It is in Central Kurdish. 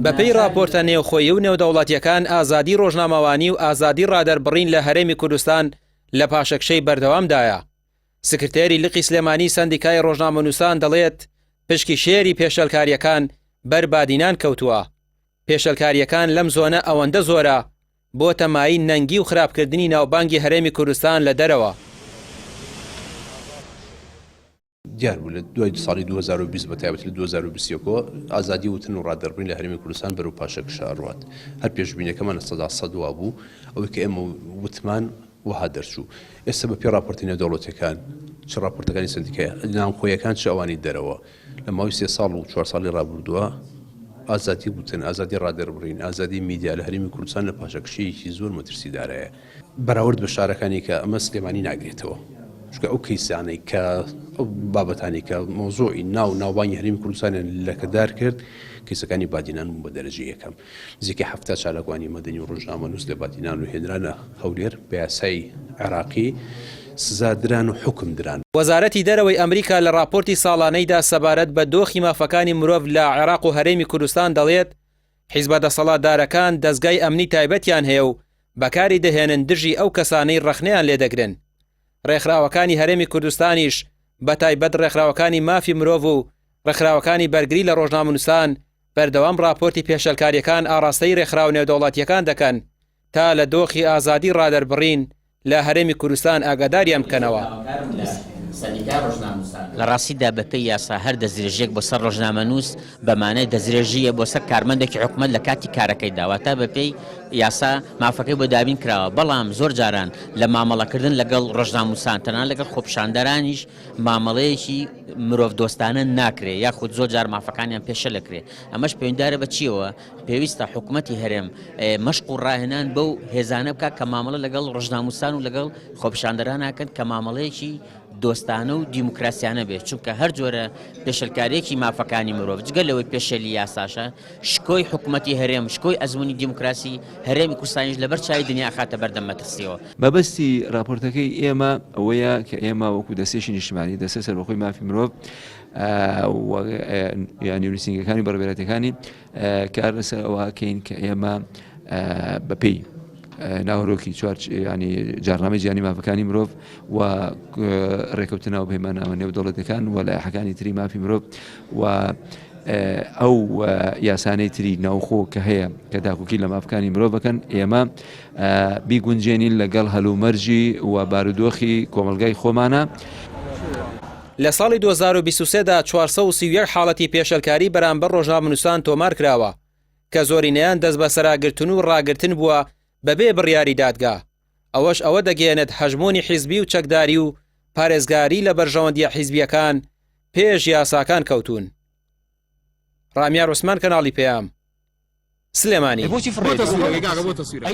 بەپێی راپۆرتە نێوخۆیی و نێودەوڵەتیەکان ئازادی ڕۆژنامەوانی و ئازادی ڕادەربڕین لە هەرێمی کوردستان لە پاشەکشەی بەردەوامدایە. سکرتێری لقی سلێمانی سەندیکای ڕۆژنامەنووسان دەڵێت پشکی شێری پێشەلکاریەکان بەربادینان کەوتووە. پێشەلکاریەکان لەم زۆنە ئەوەندە زۆرە بۆ تەمایی نەنگی و خراپکردنی ناوبانگی هەرێمی کوردستان لە دەرەوە. دیار بوو لە دوای ساڵی 2020 بە تایبەتی لە 2021 ئازادی وتن و ڕادەربڕین لە هەرێمی کوردستان بەرەو پاشەکشە ڕوات. هەر پێشبینیەکەمان لە 100% وا بوو ئەوەی کە ئێمە وتمان وها دەرچوو. ئێستا بە پێ راپۆرتی نێودەوڵەتیەکان چ راپۆرتەکانی سندیکای نامخۆیەکان چ ئەوانی دەرەوە لە ماوەی 3 ساڵ و 4 ساڵی ڕابردووە ئازادی وتن، ئازادی ڕادەربڕین، ئازادی میدیا لە هەرێمی کوردستان لە پاشەکشەیەکی زۆر مەترسیدارەیە بەراورد بە شارەکانی کە ئەمە سلێمانی ناگرێتەوە. چونکە ئەو کەیسانەی کە ئەو بابەتانی کە مۆزۆعی ناوبانگی هەرێمی کوردستان لەکەدار کرد کەیسەکانی بادینان بوون بە دەرەجە یەکەم. نزیکەی 70 چالاکوانی مەدەنی و ڕۆژنامەنووس لە بادینان و هێنرانە هەولێر بە یاسای عێراقی سزادران و حکم دران. وەزارەتی دەرەوەی ئەمریکا لە راپۆرتی ساڵانەیدا سەبارەت بە دۆخی مافەکانی مرۆڤ لە عێراق و هەرێمی کوردستان دەڵێت حیزبە دەسەڵاتدارەکان دەستگای ئەمنی تایبەتیان هەیە و بەکاری دەهێنن دژی ئەو کەسانەی ڕەخنەیان لێدەگرن. ڕێکخراوەکانی هەرێمی کوردستانیش بە تایبەت ڕێکخراوەکانی مافی مرۆڤ و ڕێکخراوەکانی بەرگری لە ڕۆژنامەنووسان بەردەوام راپۆرتی پێشەلکاریەکان ئاڕاستەی ڕێکخراو نێودەوڵەتیەکان دەکەن تا لە دۆخی ئازادی ڕادەربڕین لە هەرێمی کوردستان ئاگاداریان بکەنەوە. لە ڕاستیدا بەپێی یاسا هەر دەستدرێژێک بۆ سەر ڕۆژنامەنووس بەمانای دەستدرێژیە بۆ سەر کارمەندێکی حکومەت لە کاتی کارەکەی داواتە بەپێی یاسا مافەکەی بۆ دابین کراوە. بەڵام زۆر جاران لە مامەڵەکردن لەگەڵ ڕۆژنامەنووسان تەنها لەگەڵ خۆپیشاندەرانیش مامەڵەیەکی مرۆڤ دۆستانە ناکرێ یاخود زۆر جار مافەکانیان پێشە لەکرێ. ئەمەش پەیوەنددارە بە چیەوە؟ پێویستە حکوومەتی هەرێم مەشق و ڕاهێنان بەو هێزانە بکات کە مامەڵە لەگەڵ ڕۆژنامەنووسان و لەگەڵ خۆپیشاندەران ناکەن کە مامەڵەیەکی دۆستانە و دیموکراسیانە بێت. چونکە هەر جۆرە پێشەلکاریەکی مافەکانی مرۆڤ جگەلەوەی پێشەلی یاساشە شکۆی حکوومەتی هەرێم شکۆی ئەزموونی دیموکراسی هەرێمی کوردستانیش لەبەر چای دنیا خاتە بەردەم مەترسیەوە. مەبەستی راپۆرتەکەی ئێمە ئەوەیە کە ئێمە وەکو دەستێکی نیشتیمانی دەستە سەربەخۆی مافی مرۆڤ یانی نووسینگەکانی بەڕێوەبەرەتەکانی کار لەسەر ئەوەکەین کە ئێمە بەپێی ناوەڕۆکی ینی جارنامەی جیانی مافەکانی مرۆڤ و ڕێکەوتنەوە پەیماننامە نێودەوڵەتیەکان و لایحەکانی تری مافی مرۆڤ و ئەو یاسانەی تری ناوخۆ کە هەیە کە داخوکی لە مافەکانی مرۆڤ بکەن ئێمە بیگونجێنین لەگەڵ هەلومەرجی و بارودۆخی کۆمەلگای خۆمانە. لە ساڵی 2023دا 431 حاڵەتی پێشەلکاری بەرامبەر ڕۆژنامەنووسان تۆمار کراوە کە زۆرینەیان دەست بە سەراگرتن و ڕاگرتن بووە بەبێ بڕیاری دادگا. ئەوەش ئەوە دەگەێنێت هەژمۆنی حیزبی و چەکداری و پارێزگاری لە بەرژەوەندیە حیزبیەکان پێش یاساکان کەوتون. ڕامیار عوسمان کەناڵی پێام سلێمانی.